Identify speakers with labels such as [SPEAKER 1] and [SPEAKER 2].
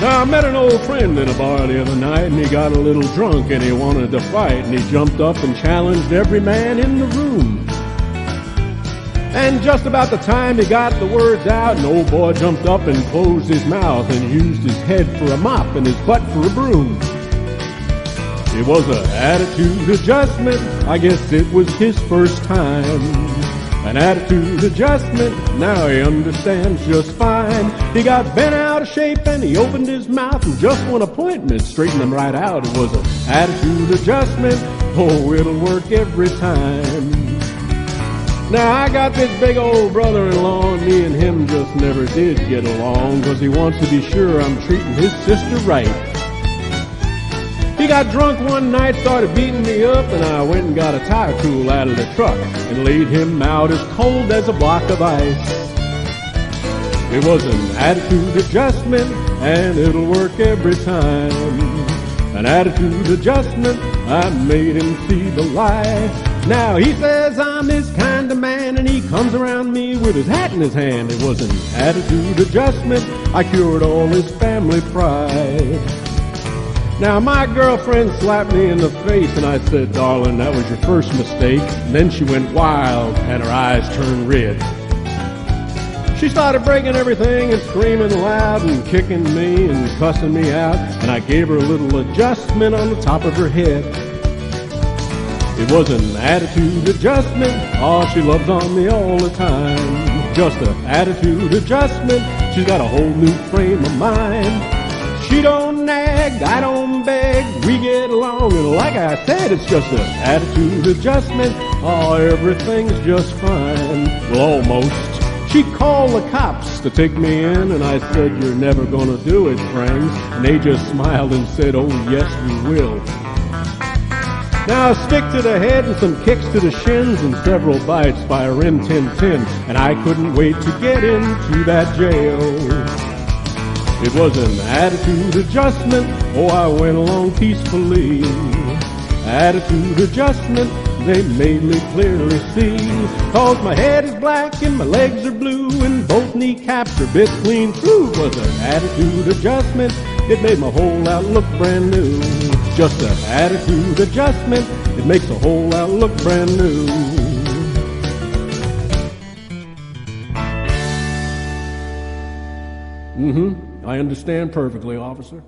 [SPEAKER 1] Now, I met an old friend in a bar the other night, and he got a little drunk and he wanted to fight, and he jumped up and challenged every man in the room. And just about the time he got the words out, an old boy jumped up and closed his mouth and used his head for a mop and his butt for a broom. It was an attitude adjustment, I guess it was his first time. An attitude adjustment, now he understands just fine. He got bent out of shape and he opened his mouth, and just one appointment straightened him right out. It was an attitude adjustment, oh, it'll work every time. Now I got this big old brother-in-law, and me and him just never did get along, 'cause he wants to be sure I'm treating his sister right. He got drunk one night, started beating me up, and I went and got a tire tool out of the truck and laid him out as cold as a block of ice. It was an attitude adjustment, and it'll work every time. An attitude adjustment, I made him see the light. Now he says I'm his kind of man, and he comes around me with his hat in his hand. It was an attitude adjustment, I cured all his family pride. Now my girlfriend slapped me in the face, and I said, "Darling, that was your first mistake." And then she went wild and her eyes turned red. She started breaking everything and screaming loud and kicking me and cussing me out, and I gave her a little adjustment on the top of her head. It was an attitude adjustment, oh, she loves on me all the time. Just an attitude adjustment, she's got a whole new frame of mind. She don't nag, I don't beg, we get along, and like I said, it's just an attitude adjustment, oh, everything's just fine. Well, almost. She called the cops to take me in, and I said, "You're never gonna do it, friends." And they just smiled and said, "Oh, yes, we will." Now a stick to the head and some kicks to the shins and several bites by a rim tin tin, and I couldn't wait to get into that jail. It was an attitude adjustment, oh, I went along peacefully. Attitude adjustment, they made me clearly see. 'Cause my head is black and my legs are blue and both kneecaps are bit clean through. It was an attitude adjustment, it made my whole outlook brand new. Just an attitude adjustment, it makes the whole outlook brand new. I understand perfectly, officer.